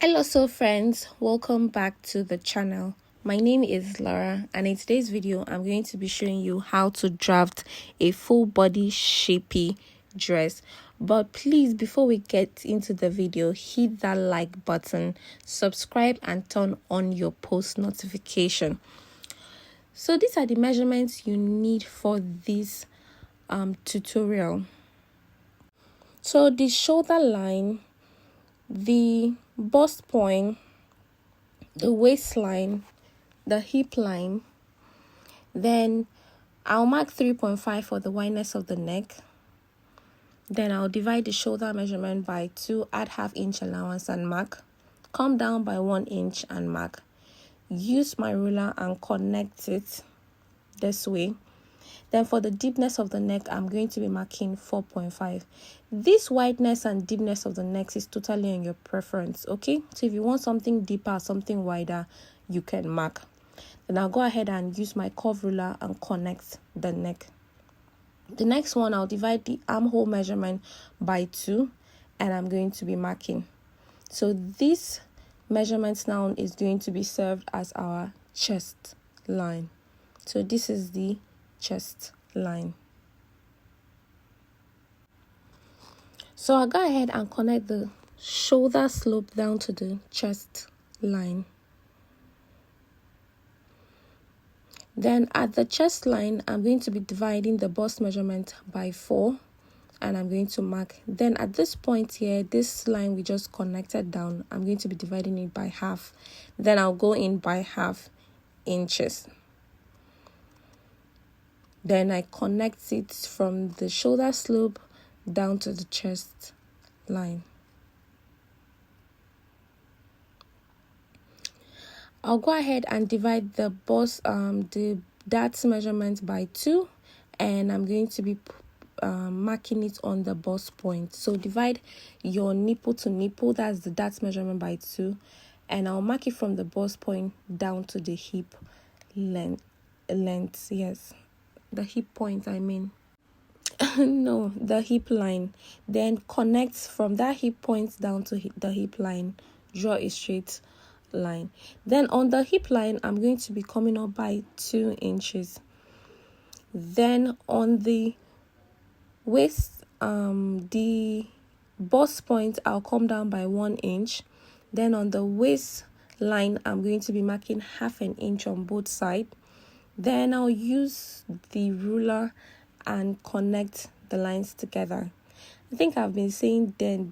Hello friends, welcome back to the channel. My name is Laura, and in today's video I'm going to be showing you how to draft a full body shapy dress. But please, before we get into the video, hit that like button, subscribe and turn on your post notification. So these are the measurements you need for this tutorial. So the shoulder line, the bust point, the waistline, the hip line. Then I'll mark 3.5 for the wideness of the neck. Then I'll divide the shoulder measurement by 2, add ½ inch allowance and mark. Come down by 1 inch and mark. Use my ruler and connect it this way. Then for the deepness of the neck, I'm going to be marking 4.5. This wideness and deepness of the neck is totally on your preference, okay? So if you want something deeper or something wider, you can mark. Then I'll go ahead and use my curve ruler and connect the neck. The next one, I'll divide the armhole measurement by 2, and I'm going to be marking. So this measurement now is going to be served as our chest line. So this is the chest line. So I'll go ahead and connect the shoulder slope down to the chest line. Then at the chest line, I'm going to be dividing the bust measurement by 4, and I'm going to mark. Then at this point here, this line we just connected down, I'm going to be dividing it by half. Then I'll go in by ½ inches. Then I connect it from the shoulder slope down to the chest line. I'll go ahead and divide the bust, that measurement by 2, and I'm going to be marking it on the bust point. So divide your nipple to nipple, that's the that measurement by 2, and I'll mark it from the bust point down to the hip length. Yes, the hip point, I mean. No, the hip line. Then connect from that hip point down to the hip line. Draw a straight line. Then on the hip line, I'm going to be coming up by 2 inches. Then on the waist, the bust point, I'll come down by 1 inch. Then on the waist line, I'm going to be marking ½ an inch on both sides. Then I'll use the ruler and connect the lines together. I think I've been saying then.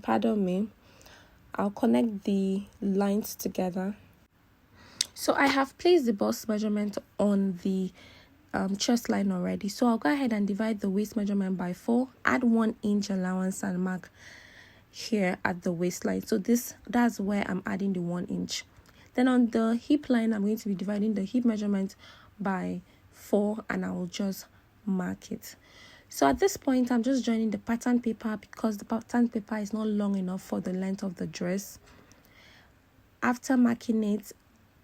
Pardon me. I'll connect the lines together. So I have placed the bust measurement on the chest line already. So I'll go ahead and divide the waist measurement by 4, add 1 inch allowance and mark here at the waistline. So that's where I'm adding the 1 inch. Then on the hip line, I'm going to be dividing the hip measurement by 4, and I will just mark it. So at this point, I'm just joining the pattern paper because the pattern paper is not long enough for the length of the dress. After marking it,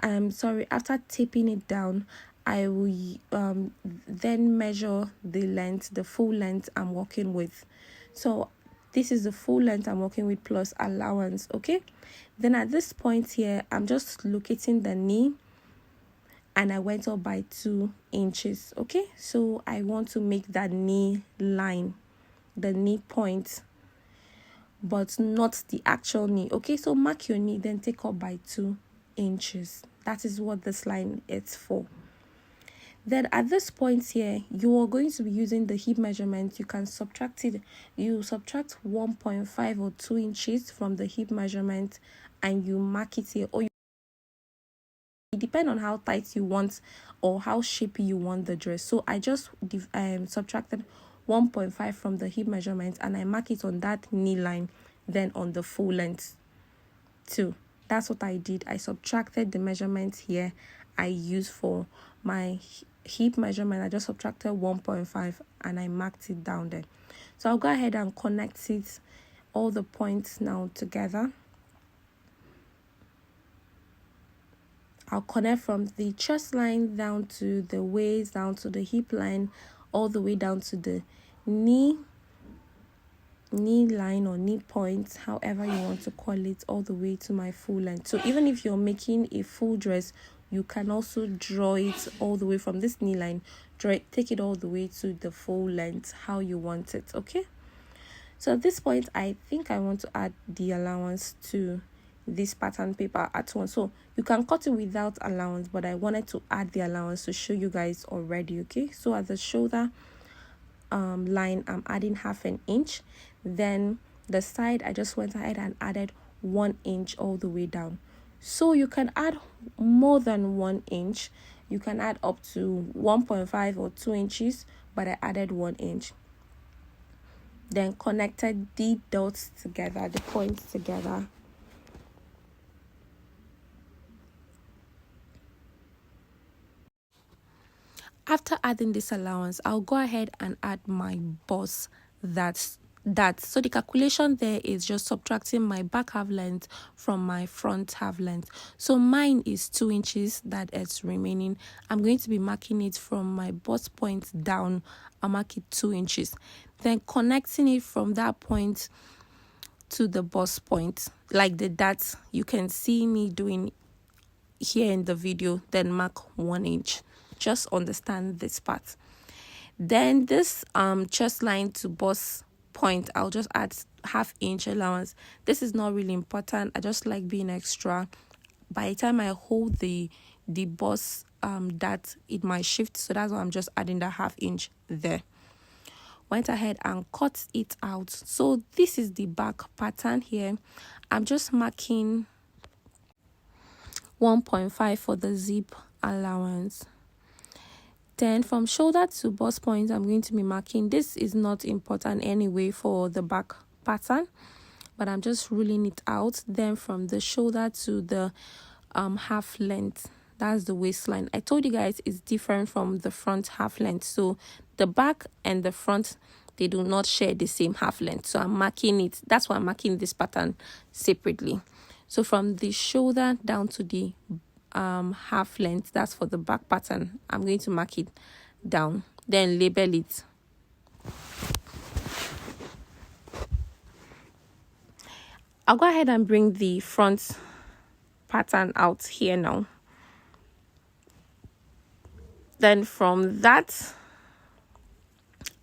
after taping it down, I will then measure the length, the full length I'm working with. So this is the full length I'm working with plus allowance, okay? Then at this point here, I'm just locating the knee, and I went up by 2 inches, okay? So I want to make that knee line, the knee point, but not the actual knee, okay? So mark your knee, then take up by 2 inches. That is what this line is for. Then at this point here, you are going to be using the hip measurement. You can subtract it. You subtract 1.5 or 2 inches from the hip measurement, and you mark it here. Or it depends on how tight you want or how shapy you want the dress. So I just subtracted 1.5 from the hip measurement, and I mark it on that knee line, then on the full length too. That's what I did. I subtracted the measurement here I used for my hip measurement. I just subtracted 1.5 and I marked it down there. So I'll go ahead and connect it, all the points now together. I'll connect from the chest line down to the waist, down to the hip line, all the way down to the knee. knee line or knee point, however you want to call it, all the way to my full length. So even if you're making a full dress, you can also draw it all the way from this knee line, draw it, take it all the way to the full length how you want it. Okay, so at this point I think I want to add the allowance to this pattern paper at once. So you can cut it without allowance, but I wanted to add the allowance to show you guys already. Okay, so at the shoulder line, I'm adding 1/2 inch. Then the side, I just went ahead and added 1 inch all the way down. So you can add more than 1 inch. You can add up to 1.5 or 2 inches, but I added 1 inch. Then connected the dots together, the points together. After adding this allowance, I'll go ahead and add my boss. So the calculation there is just subtracting my back half length from my front half length. So mine is 2 inches that is remaining. I'm going to be marking it from my bust point down. I'll mark it 2 inches, then connecting it from that point to the bust point, like the dots you can see me doing here in the video. Then mark 1 inch. Just understand this part. Then this chest line to bust point, I'll just add 1/2 inch allowance. This is not really important. I just like being extra. By the time I hold the bust that it might shift, so that's why I'm just adding that 1/2 inch there. Went ahead and cut it out. So this is the back pattern here. I'm just marking 1.5 for the zip allowance. Then from shoulder to bust point, I'm going to be marking. This is not important anyway for the back pattern, but I'm just ruling it out. Then from the shoulder to the half length, that's the waistline. I told you guys it's different from the front half length. So the back and the front, they do not share the same half length. So I'm marking it. That's why I'm marking this pattern separately. So from the shoulder down to the half length, that's for the back pattern, I'm going to mark it down, then label it. I'll go ahead and bring the front pattern out here now. Then from that,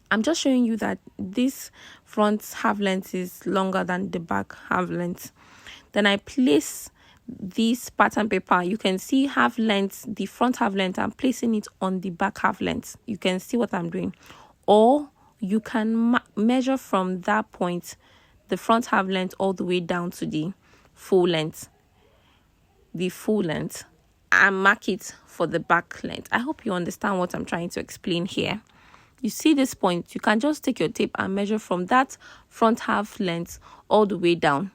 I'm just showing you that this front half length is longer than the back half length. Then I place this pattern paper. You can see half length, the front half length, I'm placing it on the back half length. You can see what I'm doing. Or you can measure from that point, the front half length, all the way down to the full length. And mark it for the back length. I hope you understand what I'm trying to explain here. You see this point, you can just take your tape and measure from that front half length all the way down.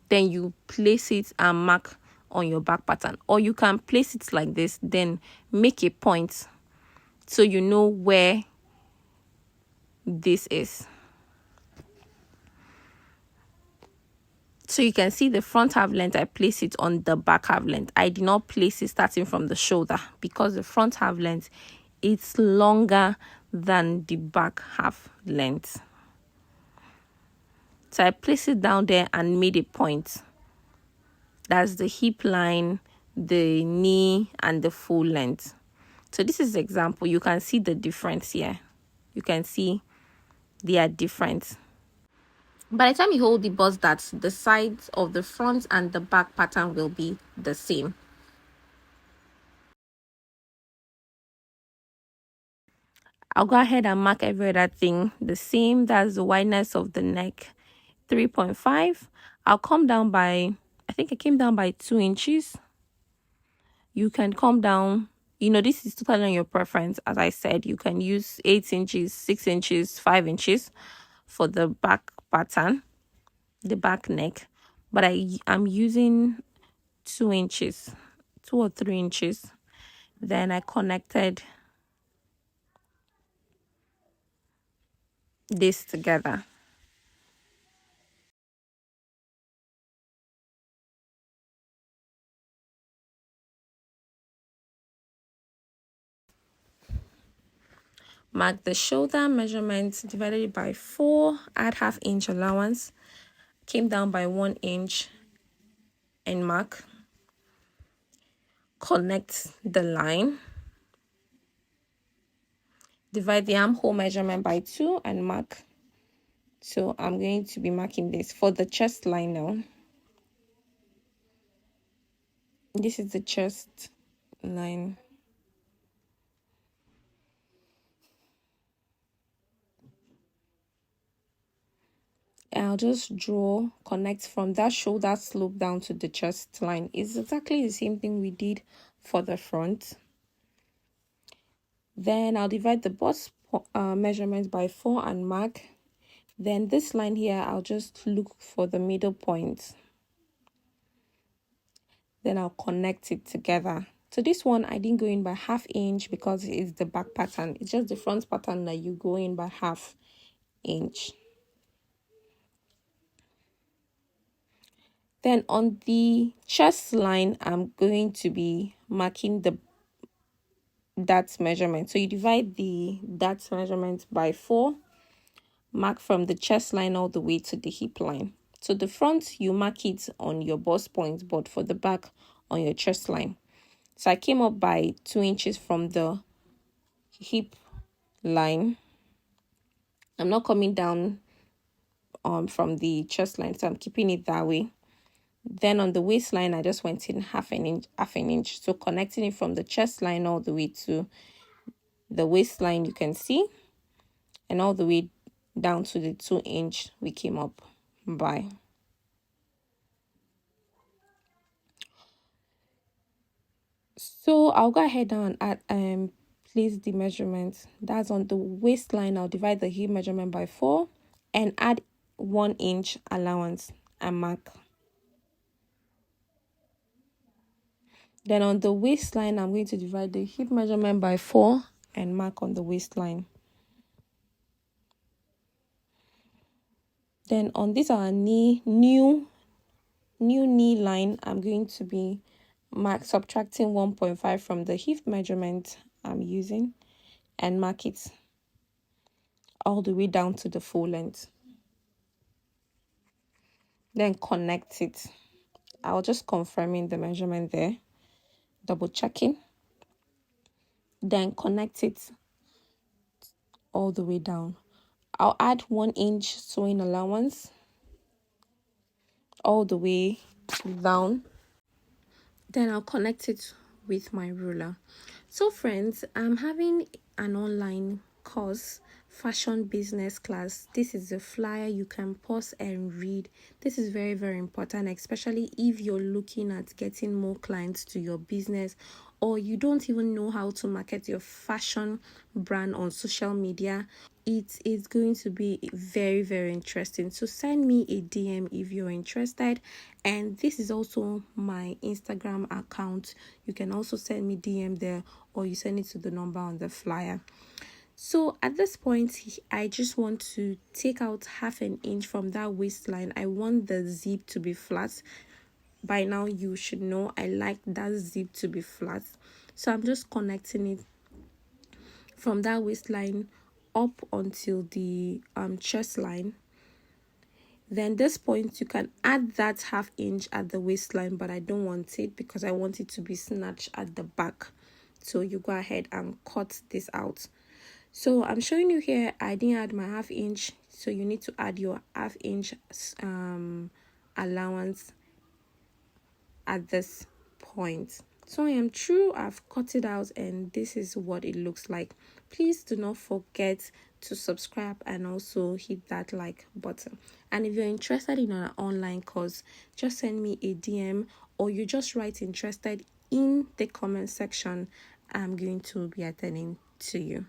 Then you place it and mark on your back pattern. Or you can place it like this, then make a point so you know where this is. So you can see the front half length, I place it on the back half length. I did not place it starting from the shoulder because the front half length is longer than the back half length. So I placed it down there and made a point. That's the hip line, the knee, and the full length. So this is the example. You can see the difference here. You can see they are different. By the time you hold the bust darts, the sides of the front and the back pattern will be the same. I'll go ahead and mark every other thing the same. That's the wideness of the neck, 3.5. I'll come down by, I think I came down by 2 inches. You can come down, this is totally on your preference. As I said, you can use 8 inches, 6 inches, 5 inches for the back pattern, the back neck. But I'm using 2 inches, 2 or 3 inches. Then I connected this together. Mark the shoulder measurement, divided it by 4, add ½ inch allowance, came down by 1 inch, and mark. Connect the line. Divide the armhole measurement by 2 and mark. So I'm going to be marking this for the chest line now. This is the chest line. And I'll just connect from that shoulder slope down to the chest line. It's exactly the same thing we did for the front. Then I'll divide the bust measurement by 4 and mark. Then this line here, I'll just look for the middle point. Then I'll connect it together. So this one, I didn't go in by ½ inch because it's the back pattern. It's just the front pattern that you go in by ½ inch. Then on the chest line, I'm going to be marking that measurement. So you divide that measurement by 4, mark from the chest line all the way to the hip line. So the front, you mark it on your bust point, but for the back, on your chest line. So I came up by 2 inches from the hip line. I'm not coming down from the chest line, so I'm keeping it that way. Then on the waistline, I just went in ½ inch. So connecting it from the chest line all the way to the waistline, you can see, and all the way down to the 2 inch we came up by. So I'll go ahead and add place the measurement. That's on the waistline. I'll divide the hip measurement by 4 and add 1 inch allowance and mark. Then on the waistline, I'm going to divide the hip measurement by 4 and mark on the waistline. Then on this our new knee line, I'm going to be subtracting 1.5 from the hip measurement I'm using and mark it all the way down to the full length. Then connect it. I'll just confirming the measurement there, double checking. Then connect it all the way down. I'll add 1 inch sewing allowance all the way down. Then I'll connect it with my ruler. So friends, I'm having an online course, fashion business class. This is a flyer you can pause and read. This is very, very important, especially if you're looking at getting more clients to your business, or you don't even know how to market your fashion brand on social media. It is going to be very, very interesting. So send me a DM if you're interested. And this is also my Instagram account. You can also send me DM there, or you send it to the number on the flyer. So at this point, I just want to take out ½ inch from that waistline. I want the zip to be flat. By now you should know I like that zip to be flat. So I'm just connecting it from that waistline up until the chest line. Then this point, you can add that ½ inch at the waistline, but I don't want it because I want it to be snatched at the back. So you go ahead and cut this out. So I'm showing you here, I didn't add my ½ inch, so you need to add your ½ inch allowance at this point. So I am true, I've cut it out, and this is what it looks like. Please do not forget to subscribe and also hit that like button. And if you're interested in an online course, just send me a DM, or you just write interested in the comment section. I'm going to be attending to you.